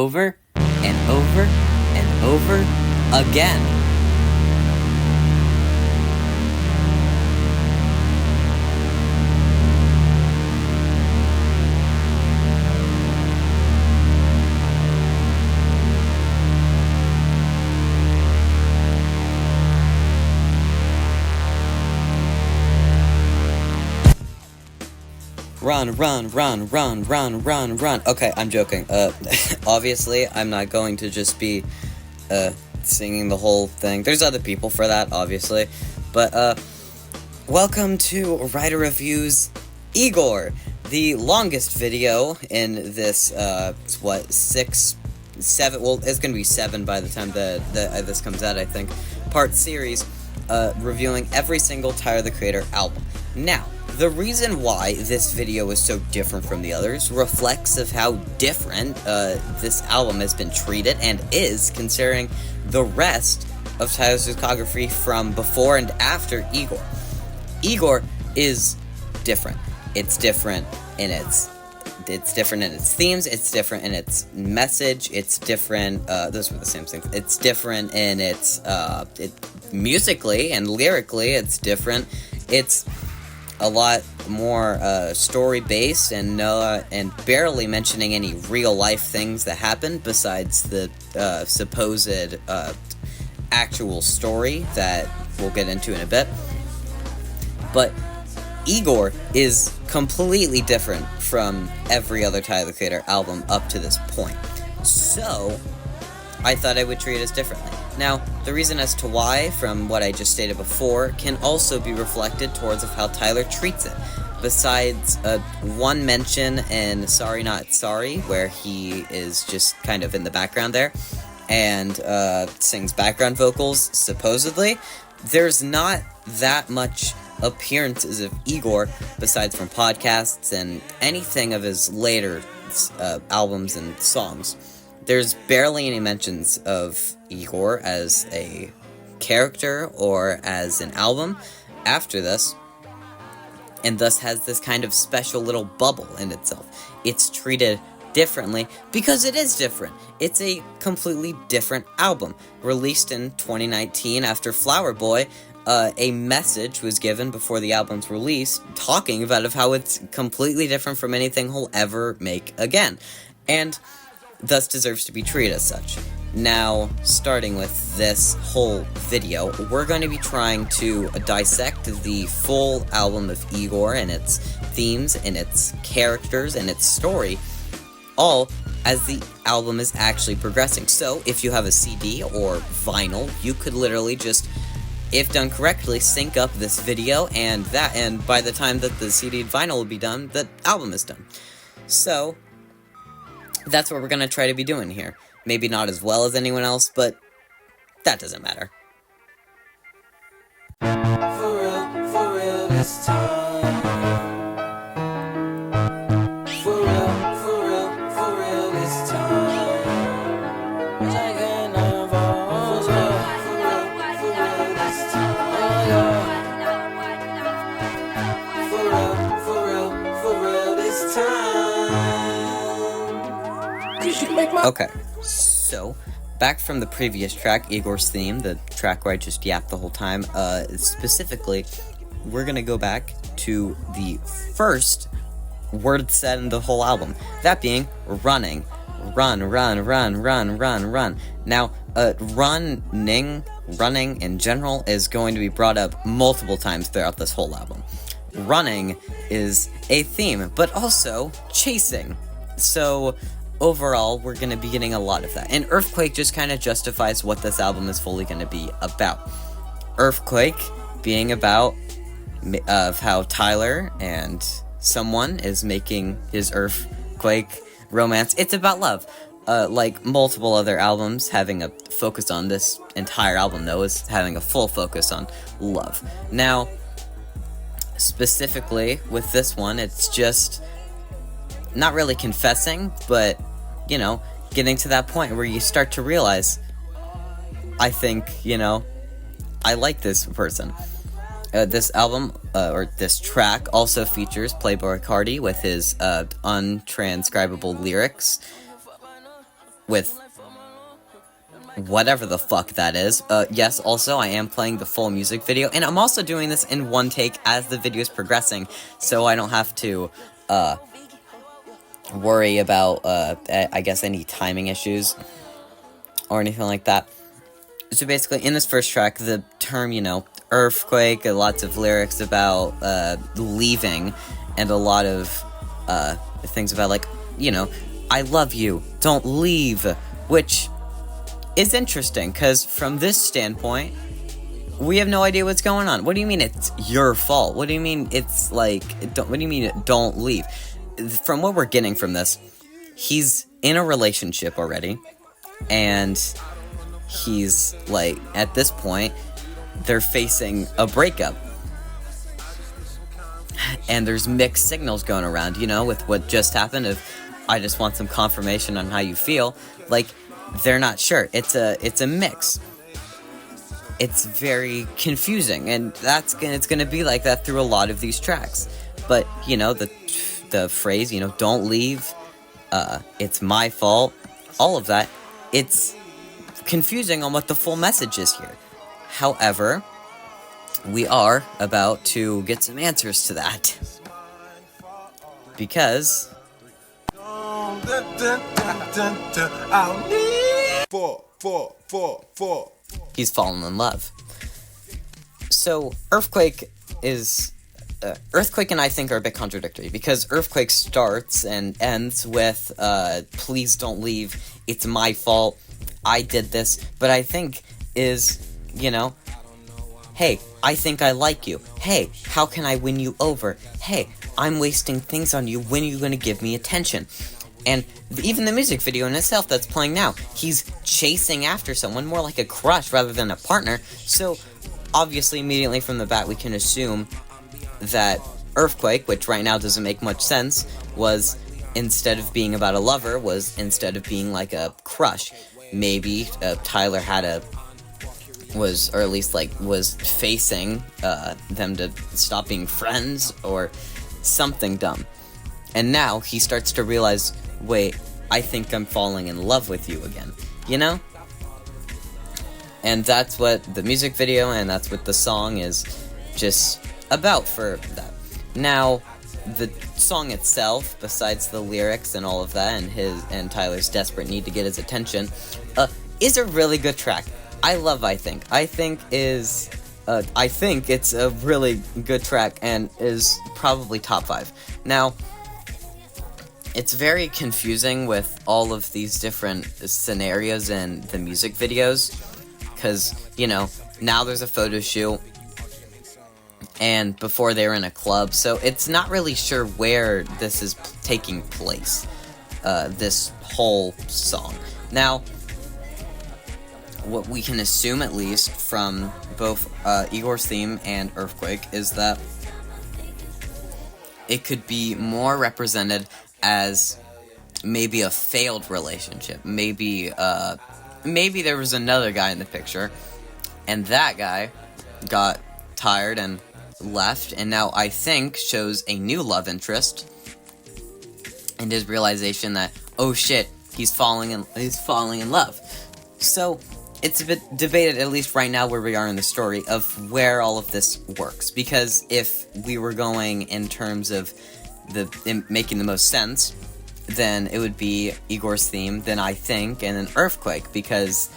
over and over and over again. Run. Okay, I'm joking. Obviously, I'm not going to just be, singing the whole thing. There's other people for that, obviously. But, welcome to Ryder Reviews Igor, the longest video in this, it's gonna be 7 by the time this comes out, I think, part series, reviewing every single Tyler, the Creator album. Now, the reason why this video is so different from the others reflects of how different this album has been treated and is, considering the rest of Tyler's discography from before and after Igor. Igor is different. It's different in its themes, it's different in its message, it's different, those were the same things. It's different in its, musically and lyrically, it's different. It's a lot more story-based and barely mentioning any real-life things that happened besides the supposed actual story that we'll get into in a bit. But Igor is completely different from every other Tyler, the Creator album up to this point. So, I thought I would treat it as differently. Now, the reason as to why, from what I just stated before, can also be reflected towards of how Tyler treats it. Besides one mention in Sorry Not Sorry, where he is just kind of in the background there, and sings background vocals, supposedly, there's not that much appearances of Igor, besides from podcasts and anything of his later albums and songs. There's barely any mentions of Igor as a character or as an album after this, and thus has this kind of special little bubble in itself. It's treated differently because it is different. It's a completely different album. Released in 2019 after Flower Boy, a message was given before the album's release talking about how it's completely different from anything he'll ever make again. And thus deserves to be treated as such. Now, starting with this whole video, we're going to be trying to dissect the full album of Igor and its themes, and its characters, and its story, all as the album is actually progressing. So, if you have a CD or vinyl, you could literally just, if done correctly, sync up this video and that, and by the time that the CD and vinyl will be done, the album is done. So, that's what we're going to try to be doing here. Maybe not as well as anyone else, but that doesn't matter. For real this time. For real this time. Taking over. For real this time. For real this time. Okay, so, back from the previous track, Igor's theme, the track where I just yapped the whole time, specifically, we're gonna go back to the first word said in the whole album, that being running. Run. Now, running in general is going to be brought up multiple times throughout this whole album. Running is a theme, but also chasing. So, overall, we're going to be getting a lot of that. And EARFQUAKE just kind of justifies what this album is fully going to be about. EARFQUAKE being about of how Tyler and someone is making his EARFQUAKE romance. It's about love. Like multiple other albums, having a focus on this entire album, though, is having a full focus on love. Now, specifically with this one, it's just not really confessing, but you know, getting to that point where you start to realize, I think, you know, I like this person. This album, or this track, also features Playboi Carti with his untranscribable lyrics, with whatever the fuck that is. Yes, also, I am playing the full music video, and I'm also doing this in one take as the video is progressing, so I don't have to, worry about, I guess, any timing issues or anything like that. So basically, in this first track, the term, earthquake, lots of lyrics about, leaving, and a lot of, things about, like, I love you, don't leave, which is interesting, because from this standpoint, we have no idea what's going on. What do you mean it's your fault? What do you mean it's, like, what do you mean don't leave? From what we're getting from this, he's in a relationship already, and he's, like, at this point, they're facing a breakup. And there's mixed signals going around, with what just happened of, I just want some confirmation on how you feel. Like, they're not sure. It's a mix. It's very confusing, and it's gonna be like that through a lot of these tracks. But, the phrase, don't leave, it's my fault, all of that, it's confusing on what the full message is here. However, we are about to get some answers to that. Because he's fallen in love. So, Earthquake and I think are a bit contradictory, because Earthquake starts and ends with, please don't leave, it's my fault, I did this, but I think is, hey, I think I like you, hey, how can I win you over, hey, I'm wasting things on you, when are you gonna give me attention? And even the music video in itself that's playing now, he's chasing after someone, more like a crush rather than a partner, so obviously immediately from the bat we can assume that Earthquake, which right now doesn't make much sense, was, instead of being about a lover, was instead of being like a crush. Maybe Tyler was facing them to stop being friends, or something dumb. And now he starts to realize, wait, I think I'm falling in love with you again, And that's what the music video and that's what the song is just about for that. Now, the song itself, besides the lyrics and all of that, and Tyler's desperate need to get his attention, is a really good track. I think it's a really good track and is probably top 5. Now, it's very confusing with all of these different scenarios in the music videos, because, now there's a photo shoot, and before they were in a club, so it's not really sure where this is taking place, this whole song. Now, what we can assume, at least, from both IGOR'S theme and Earthquake, is that it could be more represented as maybe a failed relationship. Maybe there was another guy in the picture, and that guy got tired and left, and now I think shows a new love interest, and his realization that, oh shit, he's falling in love. So it's a bit debated, at least right now where we are in the story, of where all of this works, because if we were going in terms of making the most sense, then it would be IGOR'S theme, then I think, and then Earthquake, because,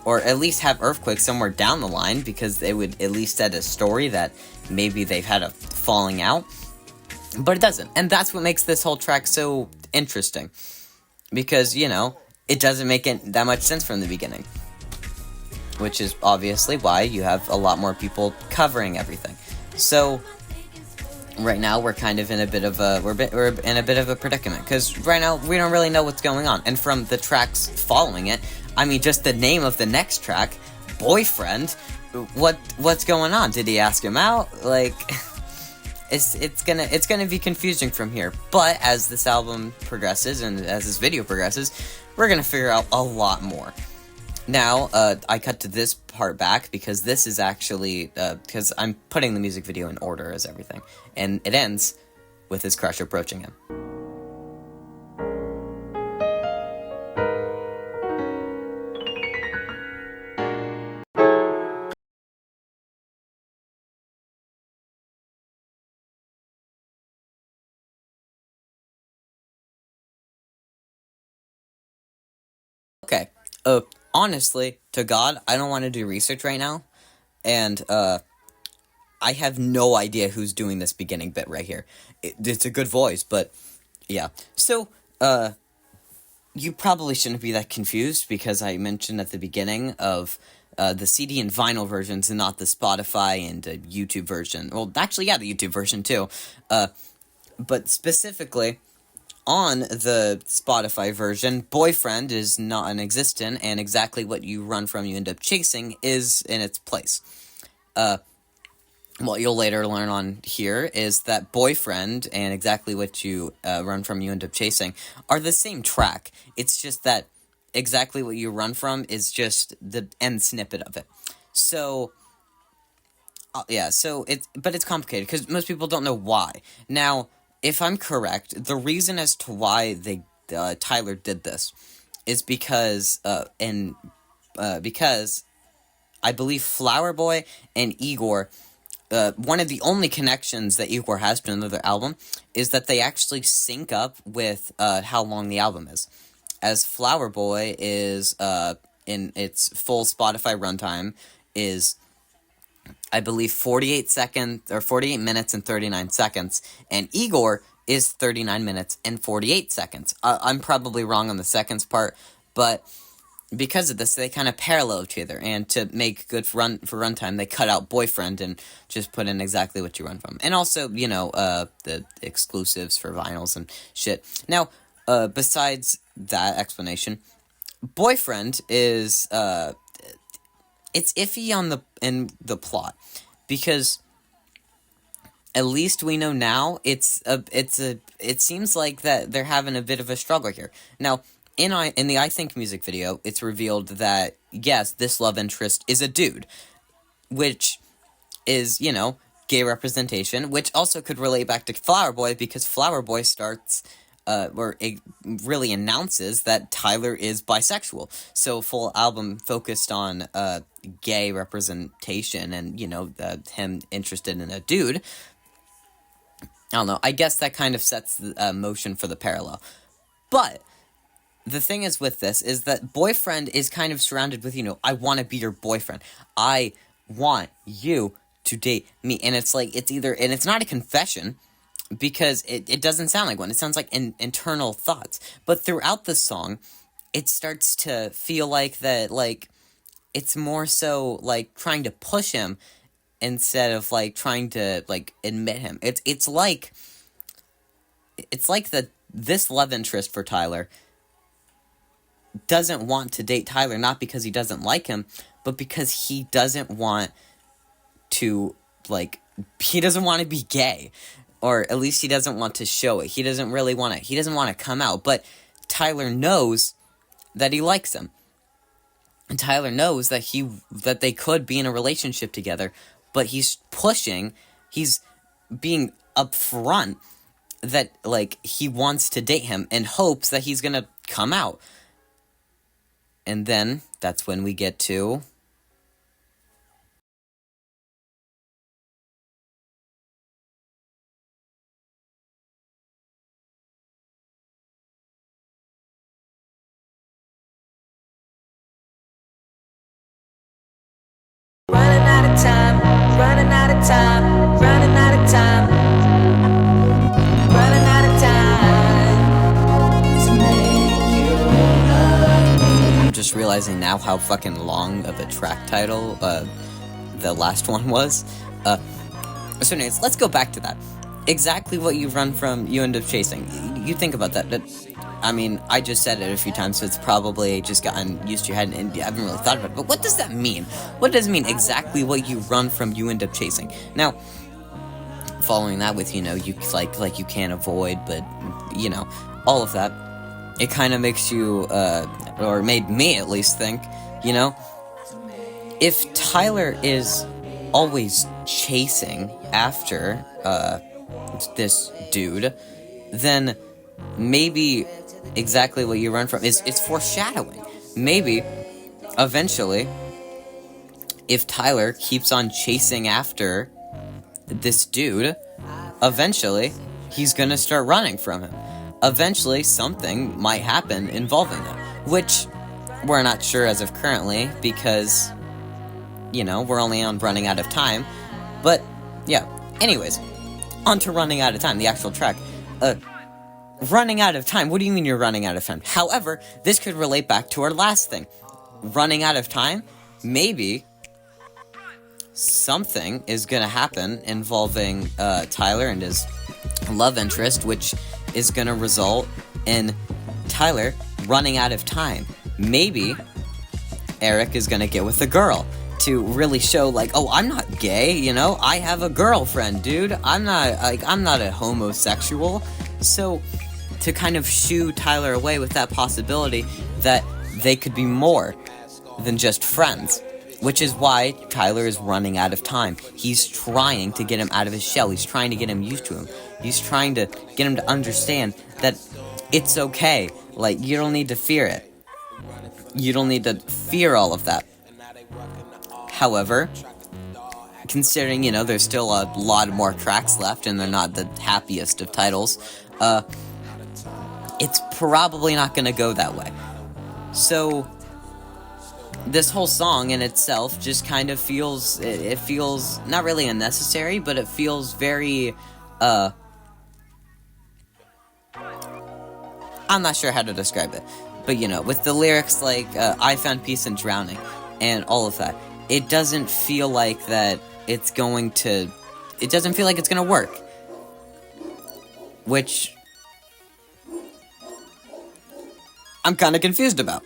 or at least have Earthquake somewhere down the line, because they would at least set a story that maybe they've had a falling out, but it doesn't, and that's what makes this whole track so interesting, because, it doesn't make that much sense from the beginning, which is obviously why you have a lot more people covering everything. So right now we're kind of in a bit of a predicament, because right now we don't really know what's going on, and from the tracks following it, I mean, just the name of the next track, Boyfriend, what's going on? Did he ask him out? Like, it's gonna be confusing from here. But as this album progresses and as this video progresses, we're gonna figure out a lot more. Now, I cut to this part back because this is actually, because I'm putting the music video in order as everything. And it ends with his crush approaching him. Honestly, to God, I don't want to do research right now, and, I have no idea who's doing this beginning bit right here. It's a good voice, but, yeah. So, you probably shouldn't be that confused, because I mentioned at the beginning of, the CD and vinyl versions, and not the Spotify and YouTube version. Well, actually, yeah, the YouTube version, too. But specifically, on the Spotify version, boyfriend is non-existent, and exactly what you run from, you end up chasing, is in its place. What you'll later learn on here is that boyfriend and exactly what you run from, you end up chasing, are the same track. It's just that exactly what you run from is just the end snippet of it. So, yeah, but it's complicated, because most people don't know why. Now, if I'm correct, the reason as to why Tyler did this is because I believe Flower Boy and Igor, one of the only connections that Igor has to another album is that they actually sync up with how long the album is. As Flower Boy is, in its full Spotify runtime, is, I believe, 48 minutes and 39 seconds, and Igor is 39 minutes and 48 seconds. I'm probably wrong on the seconds part, but because of this, they kind of parallel each other, and to make good for runtime, they cut out boyfriend and just put in exactly what you run from. And also, the exclusives for vinyls and shit. Now, besides that explanation, boyfriend is, it's iffy in the plot, because at least we know now it seems like that they're having a bit of a struggle here. Now, in the I Think music video, it's revealed that, yes, this love interest is a dude, which is, gay representation, which also could relate back to Flower Boy, because Flower Boy starts, or it really announces that Tyler is bisexual. So, full album focused on, gay representation and, him interested in a dude. I don't know, I guess that kind of sets the motion for the parallel. But the thing is with this is that boyfriend is kind of surrounded with, I want to be your boyfriend. I want you to date me. And it's like, and it's not a confession, because it doesn't sound like one. It sounds like internal thoughts. But throughout the song, it starts to feel like that, like, it's more so, like, trying to push him instead of, like, trying to, like, admit him. It's like this love interest for Tyler doesn't want to date Tyler, not because he doesn't like him, but because he doesn't want to, he doesn't want to be gay, or at least he doesn't want to show it. He doesn't want to come out, but Tyler knows that he likes him, and Tyler knows that they could be in a relationship together, but he's being upfront that, he wants to date him, in hopes that he's gonna come out. And then, that's when we get to... Running out of time, running out of time, running out of time, running out of time to make you love me. I'm just realizing now how fucking long of a track title the last one was. So anyways, let's go back to that. Exactly what you run from, you end up chasing. You think about that. I mean, I just said it a few times, so it's probably just gotten used to your head, and you haven't really thought about it. But what does that mean? What does it mean, exactly what you run from, you end up chasing? Now, following that with, you you can't avoid, but, all of that, it kind of makes you, or made me at least think, if Tyler is always chasing after, this dude, then maybe exactly what you run from is foreshadowing. Maybe, eventually, if Tyler keeps on chasing after this dude, eventually, he's gonna start running from him. Eventually, something might happen involving them, which We're not sure as of currently, because, you know, we're only on running out of time. But, yeah. Anyways, on to running out of time, the actual track. Running out of time? What do you mean you're running out of time? However, this could relate back to our last thing. Running out of time? Maybe something is gonna happen involving Tyler and his love interest, which is gonna result in Tyler running out of time. Maybe Eric is gonna get with a girl to really show, like, oh, I'm not gay, you know? I have a girlfriend, dude. I'm not a homosexual. So, to kind of shoo Tyler away with that possibility that they could be more than just friends. Which is why Tyler is running out of time. He's trying to get him out of his shell. He's trying to get him used to him. He's trying to get him to understand that it's okay. Like, you don't need to fear it. You don't need to fear all of that. However, considering, you know, there's still a lot more tracks left and they're not the happiest of titles, it's probably not going to go that way. So, this whole song in itself just kind of feels, it feels not really unnecessary, but it feels very, I'm not sure how to describe it. But, you know, with the lyrics like, I found peace in drowning, and all of that, it doesn't feel like that it's going to, it doesn't feel like it's going to work. Which I'm kind of confused about.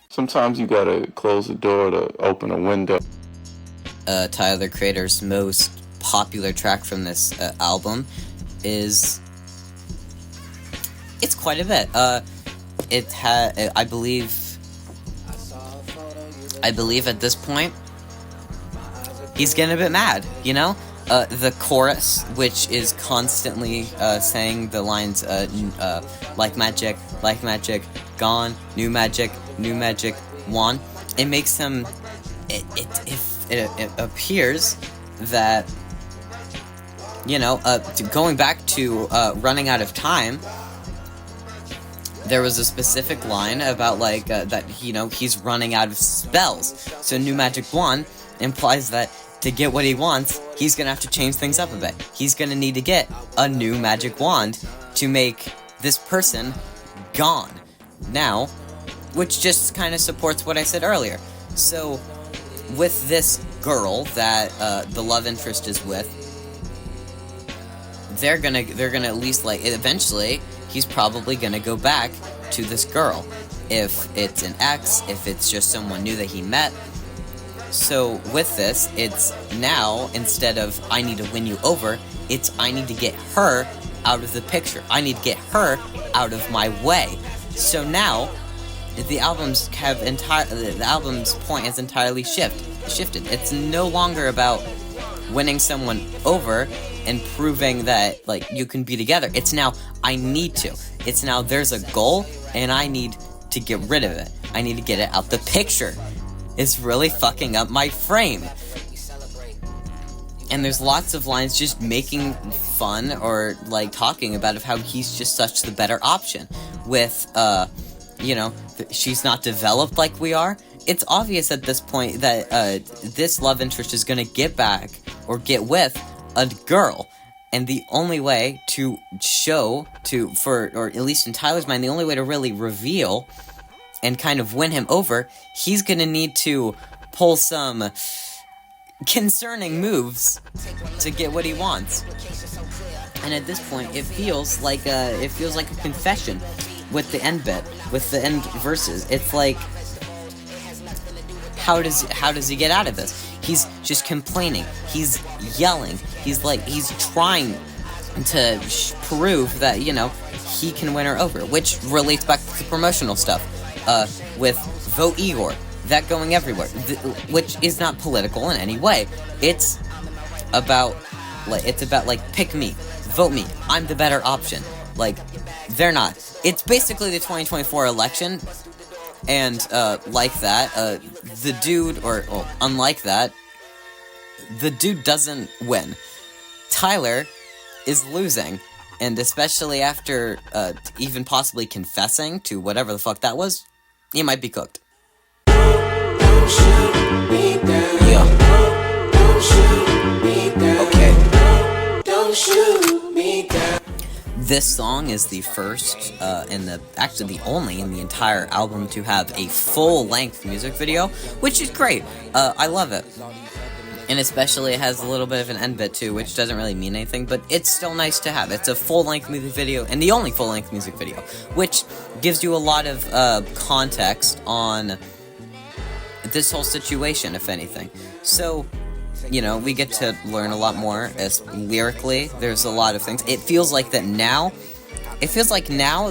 Sometimes you gotta close the door to open a window. Tyler, the Creator's most popular track from this album is, it's quite a bit. I believe at this point, he's getting a bit mad, you know? The chorus, which is constantly saying the lines, like magic, gone, new magic, won. It makes him, it appears that, you know, going back to running out of time, there was a specific line about, like, that, you know, he's running out of spells. So new magic wand implies that to get what he wants, he's gonna have to change things up a bit. He's gonna need to get a new magic wand to make this person gone. Now, which just kind of supports what I said earlier. So, with this girl that the love interest is with, they're gonna at least, like, eventually, he's probably gonna go back to this girl. If it's an ex, if it's just someone new that he met. So, with this, it's now, instead of, I need to win you over, it's, I need to get her out of the picture. I need to get her out of my way. So now, the album's point has entirely shifted. It's no longer about winning someone over and proving that, like, you can be together. It's now, I need to. It's now, there's a goal, and I need to get rid of it. I need to get it out the picture. It's really fucking up my frame. And there's lots of lines just making fun or, like, talking about how he's just such the better option. With, you know, she's not developed like we are. It's obvious at this point that this love interest is gonna get back or get with a girl. And the only way to show, or at least in Tyler's mind, the only way to really reveal and kind of win him over, he's gonna need to pull some concerning moves to get what he wants. And at this point, it feels like a confession with the end bit, with the end verses. It's like, how does he get out of this? He's just complaining. He's yelling. He's trying to prove that, you know, he can win her over, which relates back to the promotional stuff. With Vote Igor, that going everywhere, which is not political in any way. It's about, like, pick me, vote me, I'm the better option. Like, they're not. It's basically the 2024 election, and, like that, the dude, unlike that, the dude doesn't win. Tyler is losing, and especially after, even possibly confessing to whatever the fuck that was, You might be cooked. Don't shoot me down. Yeah. Don't shoot me down. Okay. Don't shoot me down. This song is the first, actually the only in the entire album to have a full-length music video, which is great. I love it. And especially it has a little bit of an end bit too, which doesn't really mean anything, but it's still nice to have. It's a full-length music video, and the only full-length music video, which gives you a lot of context on this whole situation, if anything. So, you know, we get to learn a lot more as lyrically. There's a lot of things. It feels like now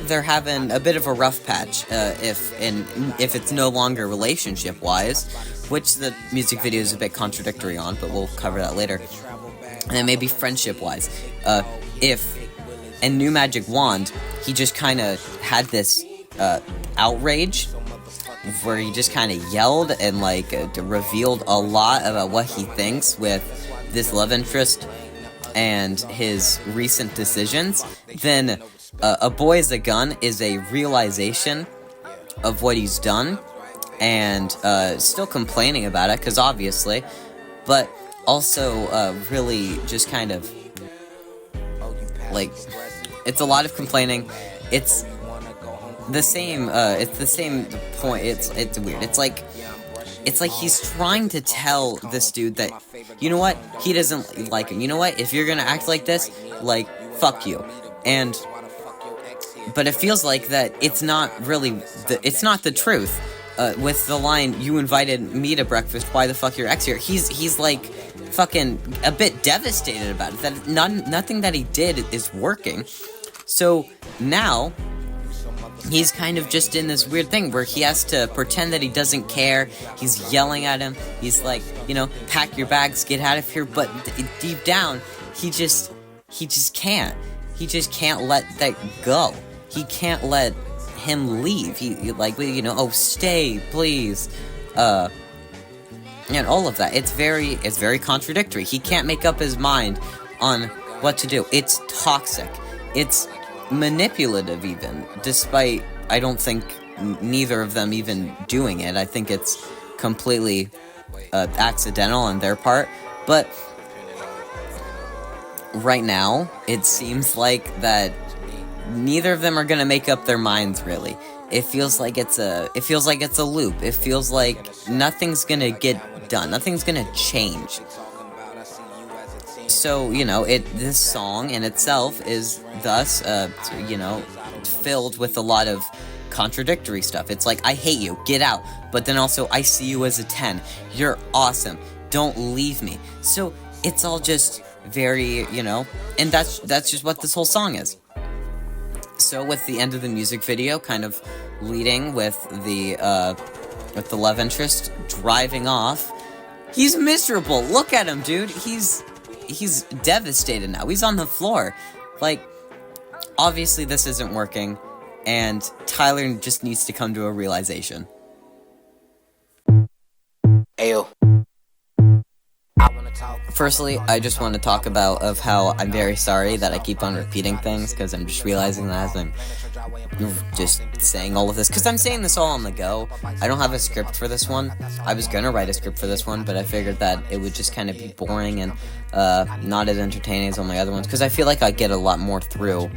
they're having a bit of a rough patch, if it's no longer relationship-wise, which the music video is a bit contradictory on, but we'll cover that later. And then maybe friendship-wise, if in New Magic Wand, he just kind of had this outrage where he just kind of yelled and like revealed a lot about what he thinks with this love interest and his recent decisions, then A Boy is a Gun is a realization of what he's done, and still complaining about it, because obviously, but also really just kind of like, it's a lot of complaining. It's the same point. It's weird. It's like he's trying to tell this dude that, you know what, he doesn't like him. You know what, if you're gonna act like this, like, fuck you. But it feels like that it's not really it's not the truth. With the line, "You invited me to breakfast, why the fuck your ex here?" He's like fucking a bit devastated about it, that nothing that he did is working. So now he's kind of just in this weird thing where he has to pretend that he doesn't care. He's yelling at him. He's like, you know, pack your bags, get out of here. But deep down, he just can't. He just can't let that go. He can't let him leave. He like, you know, oh, stay, please. And all of that. It's very contradictory. He can't make up his mind on what to do. It's toxic. It's manipulative even, despite I don't think neither of them even doing it. I think it's completely accidental on their part. But right now, it seems like that neither of them are gonna make up their minds really. It feels like it's a loop. It feels like nothing's gonna get done. Nothing's gonna change. So, you know, this song in itself is thus, you know, filled with a lot of contradictory stuff. It's like, I hate you, get out. But then also, I see you as a 10. You're awesome. Don't leave me. So, it's all just very, you know, and that's just what this whole song is. So, with the end of the music video kind of leading with the love interest driving off, he's miserable. Look at him, dude. He's devastated now. He's on the floor. Like, obviously this isn't working, and Tyler just needs to come to a realization. Ayo. Firstly, I just want to talk about how I'm very sorry that I keep on repeating things, because I'm just realizing that as I'm just saying all of this, because I'm saying this all on the go. I don't have a script for this one. I was gonna write a script for this one, but I figured that it would just kind of be boring and not as entertaining as all my other ones, because I feel like I get a lot more through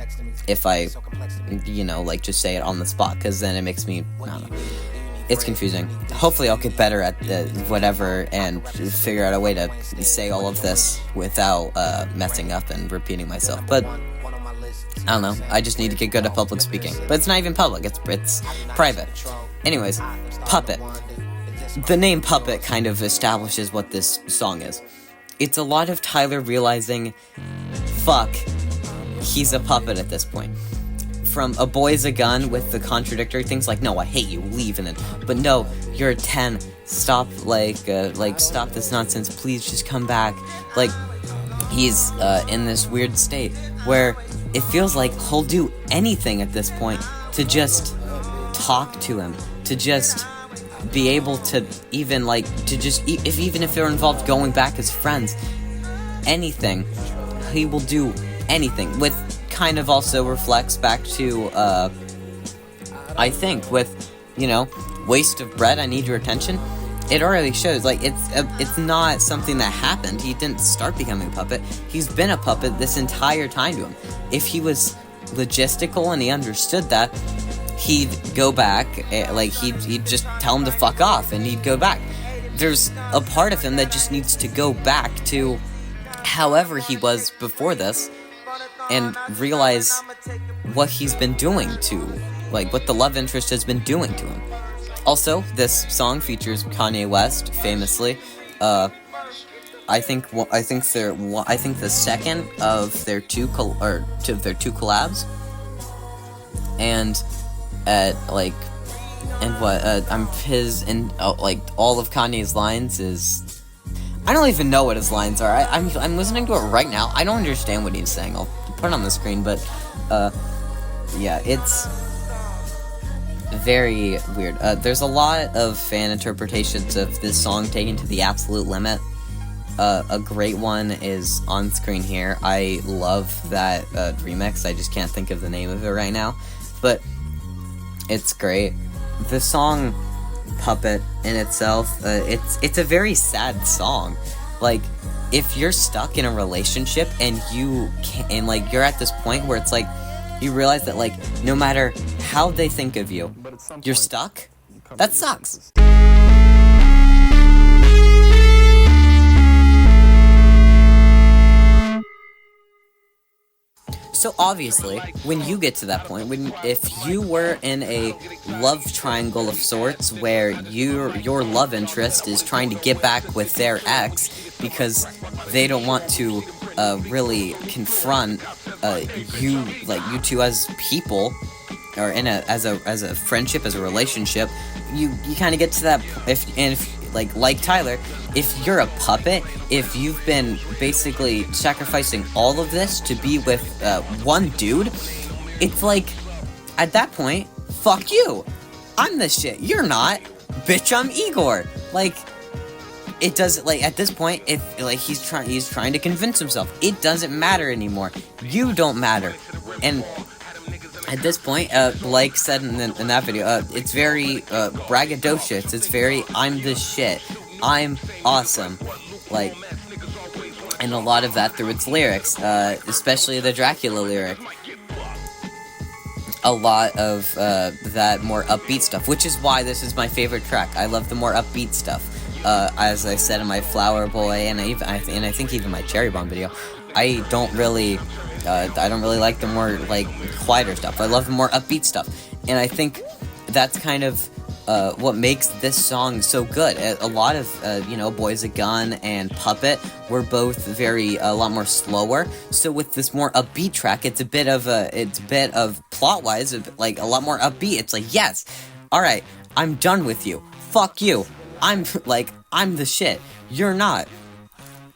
if I, you know, like, just say it on the spot, because then it makes me, I don't know. It's confusing. Hopefully I'll get better at whatever and figure out a way to say all of this without messing up and repeating myself. But I don't know. I just need to get good at public speaking. But it's not even public. It's private. Anyways, Puppet. The name Puppet kind of establishes what this song is. It's a lot of Tyler realizing, fuck, he's a puppet at this point. From A Boy's a Gun with the contradictory things like, no, I hate you, leave, and then, but no, you're a 10, stop, stop this nonsense, please just come back. Like, he's in this weird state where it feels like he'll do anything at this point to just talk to him, to just be able to even, like, to just, even if they're involved going back as friends, anything, he will do anything. With kind of also reflects back to, I think, with waste of bread, I need your attention. It already shows, like, it's not something that happened. He didn't start becoming a puppet. He's been a puppet this entire time to him. If he was logistical and he understood that, he'd go back, he'd just tell him to fuck off, and he'd go back. There's a part of him that just needs to go back to however he was before this, and realize what he's been doing to, what the love interest has been doing to him. Also, this song features Kanye West, famously. I think the second of their two collabs, and all of Kanye's lines is, I don't even know what his lines are. I'm listening to it right now. I don't understand what he's saying. I'll put it on the screen, but yeah, it's very weird. There's a lot of fan interpretations of this song taken to the absolute limit. A great one is on screen here. I love that remix. I just can't think of the name of it right now, but it's great. The song Puppet in itself, it's a very sad song. Like, if you're stuck in a relationship and you're at this point where it's like, you realize that, no matter how they think of you, you're stuck? That sucks. So obviously, when you get to that point, if you were in a love triangle of sorts where your love interest is trying to get back with their ex because they don't want to really confront you two as people, or as a friendship, as a relationship, you kind of get to that. If like Tyler, if you're a puppet, if you've been basically sacrificing all of this to be with one dude, it's like, at that point, fuck you. I'm the shit. You're not. Bitch, I'm Igor. It doesn't, at this point, if he's trying to convince himself, it doesn't matter anymore. You don't matter. And at this point, like said in that video, it's very braggadocious. It's very, I'm the shit. I'm awesome. And a lot of that through its lyrics, especially the Dracula lyric. A lot of that more upbeat stuff, which is why this is my favorite track. I love the more upbeat stuff. As I said in my Flower Boy, and I think even my Cherry Bomb video, I don't really like the more quieter stuff. I love the more upbeat stuff, and I think that's kind of what makes this song so good. A lot of Boys a Gun and Puppet were both a lot more slower. So with this more upbeat track, it's a bit of plot wise, a lot more upbeat. It's like, yes, all right, I'm done with you. Fuck you. I'm the shit. You're not.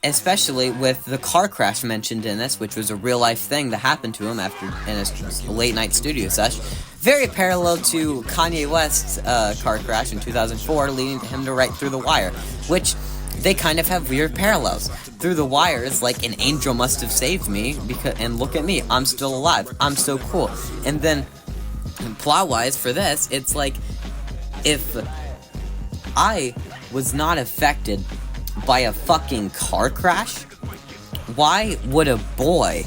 Especially with the car crash mentioned in this, which was a real life thing that happened to him in his late night studio sesh. Very parallel to Kanye West's car crash in 2004, leading to him to write Through the Wire, which they kind of have weird parallels. Through the Wire is like, an angel must have saved me, and look at me, I'm still alive, I'm so cool. And then, plot-wise for this, it's like, if I was not affected by a fucking car crash, why would a boy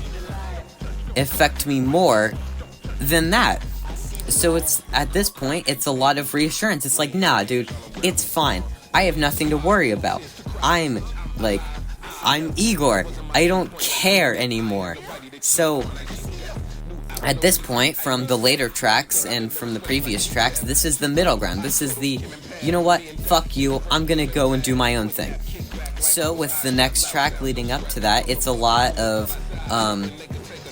affect me more than that? So it's, at this point, it's a lot of reassurance. It's like, nah, dude, it's fine. I have nothing to worry about. I'm Igor. I don't care anymore. So, at this point, from the later tracks and from the previous tracks, this is the middle ground. This is the, you know what, fuck you, I'm gonna go and do my own thing. So, with the next track leading up to that, it's a lot of,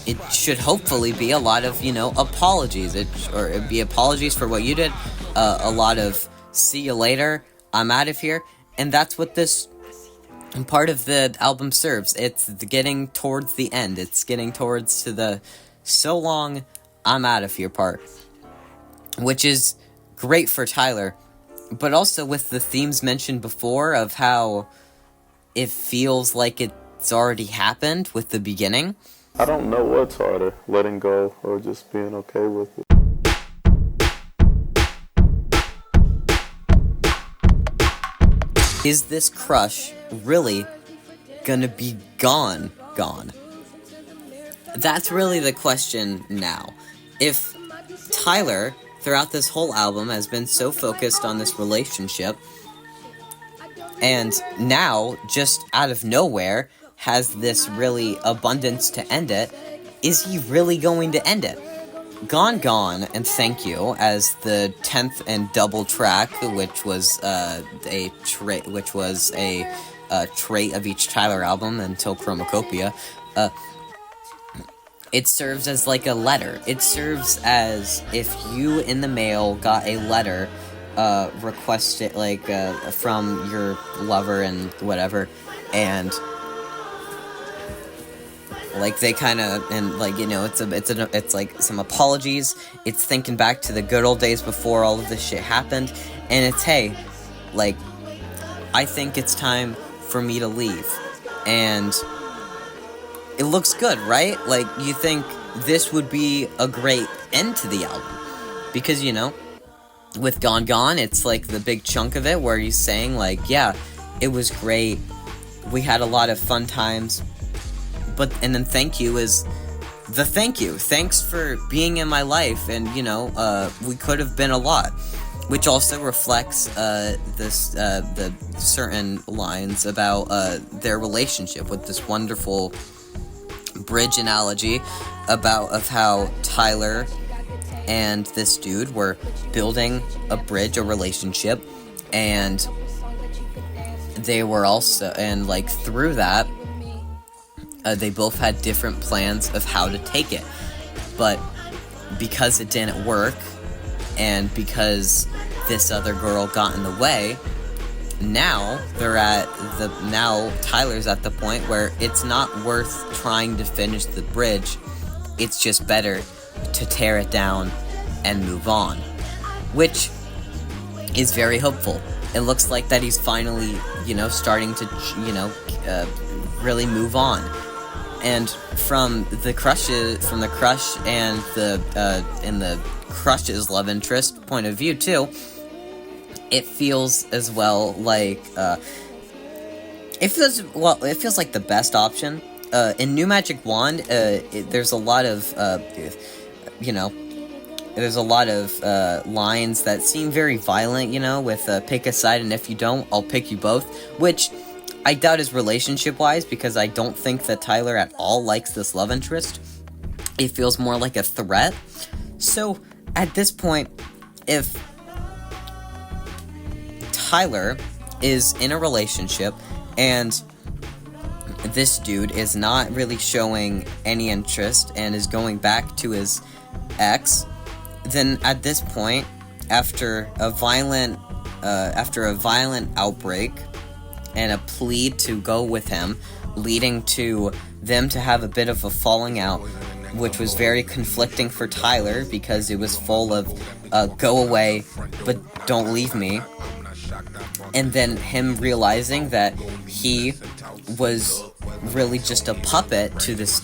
it should hopefully be a lot of, apologies. It'd be apologies for what you did, a lot of, see you later, I'm out of here, and that's what this part of the album serves. It's getting towards the end. It's getting towards to the, so long, I'm out of here part. Which is great for Tyler, but also with the themes mentioned before of how it feels like it's already happened with the beginning. I don't know what's harder, letting go or just being okay with it. Is this crush really gonna be gone? That's really the question now. If Tyler, throughout this whole album, has been so focused on this relationship, and now, just out of nowhere, has this really abundance to end it, is he really going to end it? Gone and Thank You as the 10th and double track, which was a trait of each Tyler album until Chromacopia. It serves as like a letter. It serves as if you in the mail got a letter requested from your lover and whatever, and like they kind of, and like, you know, it's like some apologies. It's thinking back to the good old days before all of this shit happened, and it's, hey, like, I think it's time for me to leave. And it looks good, right? Like, you think this would be a great end to the album, because, you know, with Gone, it's like the big chunk of it where he's saying, like, yeah, it was great, we had a lot of fun times, and then Thank You is the thank you. Thanks for being in my life, and, you know, we could have been a lot. Which also reflects the certain lines about their relationship, with this wonderful bridge analogy of how Tyler and this dude were building a bridge, a relationship, and they were also, and like through that, they both had different plans of how to take it, but because it didn't work, and because this other girl got in the way, now Tyler's at the point where it's not worth trying to finish the bridge. It's just better to tear it down and move on, which is very hopeful. It looks like that he's finally, you know, starting to, you know, really move on. And from the crush and the crush's love interest point of view too, it feels as well like it feels like the best option. In New Magic Wand, there's a lot of there's a lot of lines that seem very violent, you know, with pick a side, and if you don't, I'll pick you both, which I doubt is relationship-wise, because I don't think that Tyler at all likes this love interest. It feels more like a threat. So, at this point, if Tyler is in a relationship, and this dude is not really showing any interest, and is going back to his ex, then at this point, after a violent outbreak, and a plea to go with him, leading to them to have a bit of a falling out, which was very conflicting for Tyler, because it was full of, go away, but don't leave me, and then him realizing that he was really just a puppet to this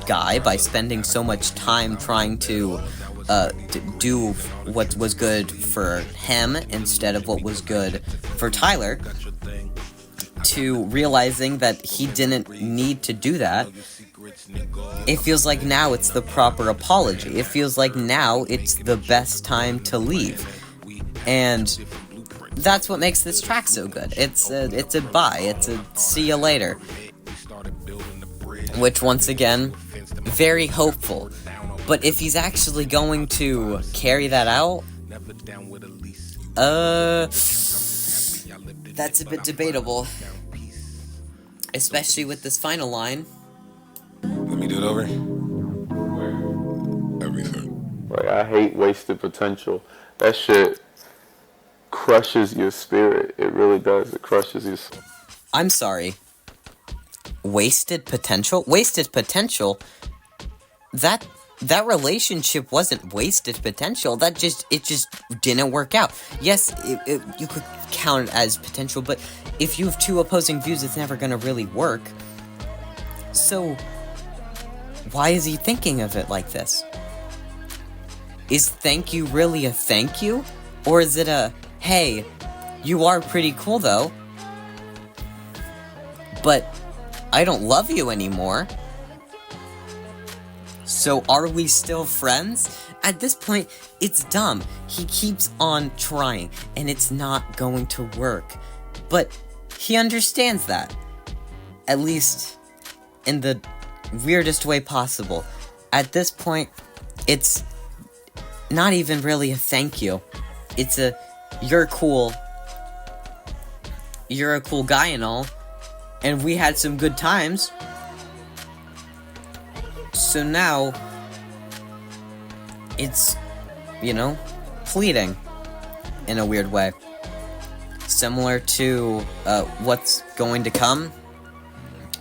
guy by spending so much time trying to do what was good for him instead of what was good for Tyler, to realizing that he didn't need to do that. It feels like now it's the proper apology. It feels like now it's the best time to leave. And that's what makes this track so good. It's a bye. It's a see you later. Which, once again, very hopeful. But if he's actually going to carry that out, that's a bit debatable. Especially with this final line. Let me do it over. Everything. Like, I hate wasted potential. That shit crushes your spirit. It really does. It crushes your spirit. I'm sorry. Wasted potential? Wasted potential? That relationship wasn't wasted potential. It just didn't work out. Yes, you could count it as potential, but if you have two opposing views, it's never gonna really work. So, why is he thinking of it like this? Is thank you really a thank you? Or is it a, hey, you are pretty cool though, but I don't love you anymore. So are we still friends? At this point, it's dumb. He keeps on trying, and it's not going to work. But he understands that. At least in the weirdest way possible. At this point, it's not even really a thank you. It's a, you're cool guy and all, and we had some good times. So now, it's, fleeting in a weird way. Similar to, what's going to come,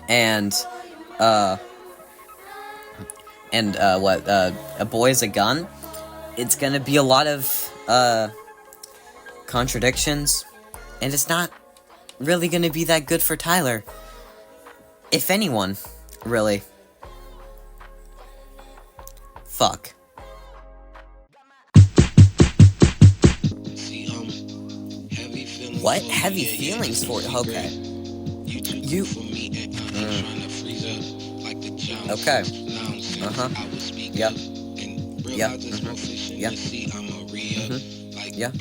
and a boy is a gun. It's gonna be a lot of, contradictions, and it's not really gonna be that good for Tyler. If anyone, really. Fuck. What? Heavy feelings for it? Okay. You... Okay. Uh-huh. Yep. Yep. Mm-hmm. Yeah. Mm-hmm. Yeah.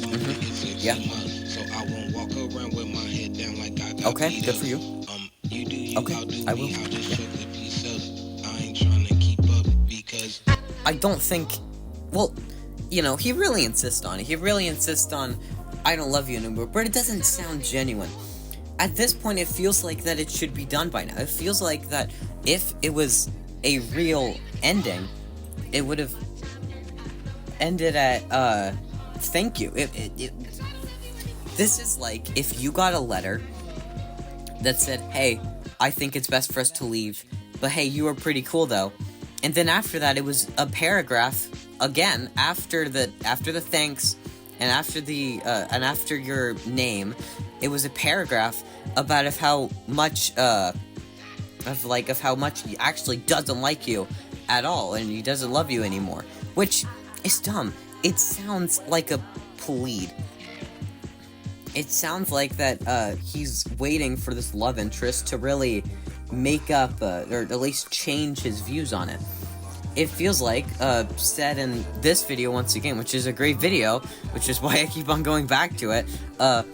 Mm-hmm. Yeah. Okay, good for you. Okay, I will. Yeah. I don't think... Well, he really insists on it. He really insists on, I don't love you anymore, but it doesn't sound genuine. At this point, it feels like that it should be done by now. It feels like that if it was a real ending, it would have ended at, thank you. This is like if you got a letter that said, hey, I think it's best for us to leave, but hey, you were pretty cool though. And then after that, it was a paragraph again after the thanks and after your name. It was a paragraph about how much he actually doesn't like you at all, and he doesn't love you anymore, which is dumb. It sounds like a plead. It sounds like that he's waiting for this love interest to really make up, or at least change his views on it. It feels like, said in this video once again, which is a great video, which is why I keep on going back to it, that,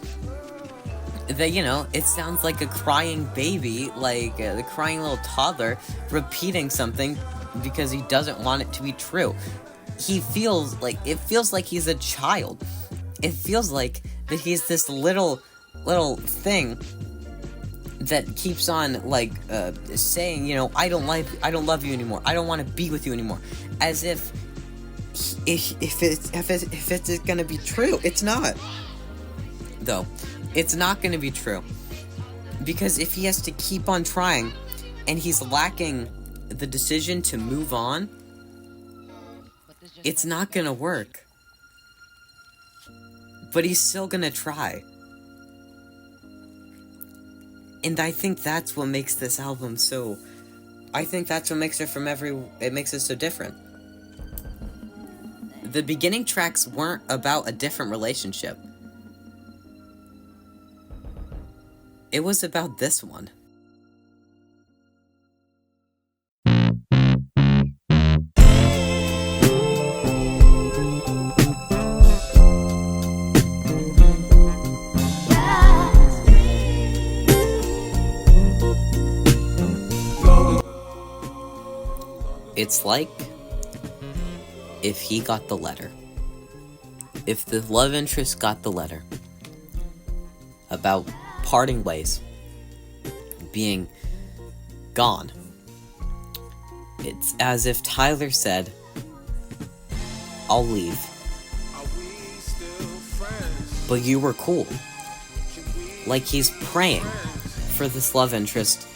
it sounds like a crying baby, like, the crying little toddler, repeating something because he doesn't want it to be true. It feels like he's a child. It feels like that he's this little thing that keeps on, saying, I don't love you anymore, I don't want to be with you anymore, as if it's gonna be true. It's not, though. It's not gonna be true, because if he has to keep on trying, and he's lacking the decision to move on, it's not gonna work. But he's still gonna try. And I think that's what makes this album so... I think that's what makes it it makes it so different. The beginning tracks weren't about a different relationship. It was about this one. It's like if he got the letter. If the love interest got the letter about parting ways, being gone. It's as if Tyler said, I'll leave, but you were cool. Like he's praying for this love interest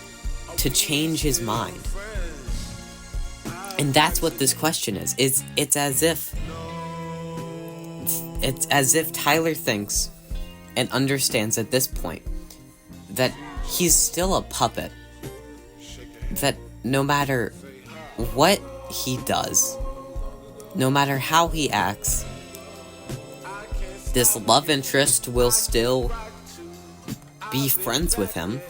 to change his mind. And that's what this question is. It's as if Tyler thinks and understands at this point that he's still a puppet. That no matter what he does, no matter how he acts, this love interest will still be friends with him.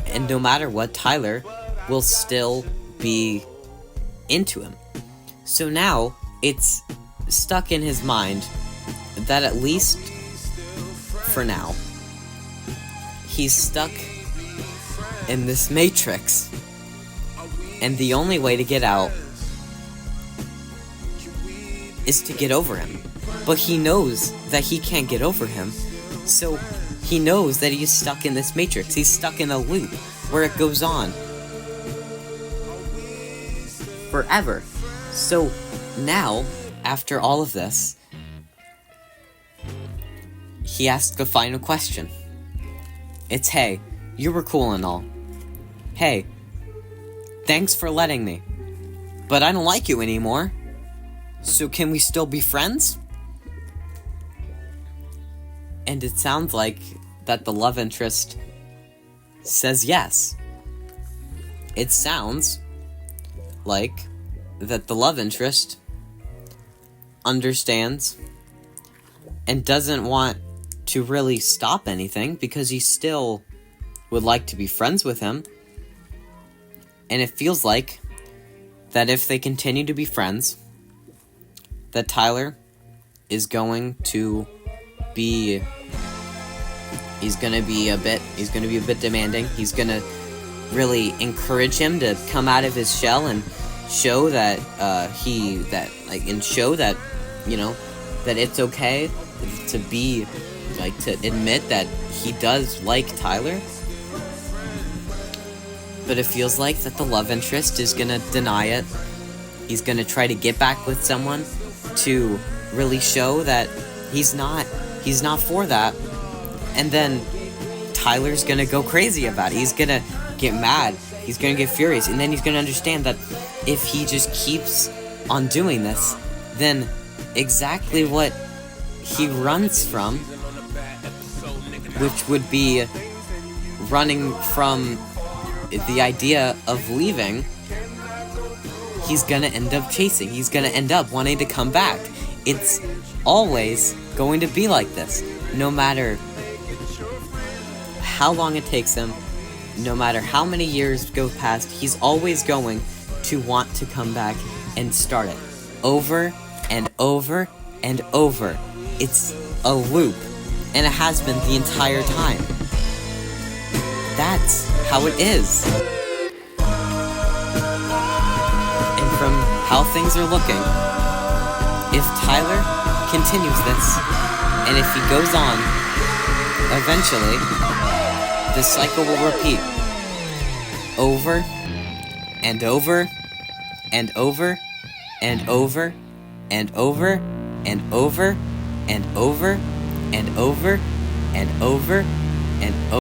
And no matter what, Tyler will still be into him. So now, it's stuck in his mind that at least for now, he's stuck in this matrix. And the only way to get out is to get over him. But he knows that he can't get over him. So he knows that he's stuck in this matrix. He's stuck in a loop where it goes on forever. So now, after all of this, he asks a final question. It's, hey, you were cool and all. Hey, thanks for letting me. But I don't like you anymore. So can we still be friends? And it sounds like that the love interest says yes. It sounds like that the love interest understands and doesn't want to really stop anything because he still would like to be friends with him. And it feels like that if they continue to be friends, that Tyler is going to be a bit demanding. He's gonna really encourage him to come out of his shell and show that that it's okay to be to admit that he does like Tyler. But it feels like that the love interest is gonna deny it. He's gonna try to get back with someone to really show that he's not for that. And then Tyler's gonna go crazy about it. He's gonna get mad. He's gonna get furious. And then he's gonna understand that if he just keeps on doing this, then exactly what he runs from, which would be running from the idea of leaving, he's gonna end up chasing. He's gonna end up wanting to come back. It's always going to be like this. No matter how long it takes him, no matter how many years go past, he's always going to want to come back and start it. Over and over and over. It's a loop. And it has been the entire time. That's how it is. And from how things are looking, if Tyler continues this, and if he goes on, eventually, the cycle will repeat. Over, and over, and over, and over, and over, and over, and over, and over, and over, and over.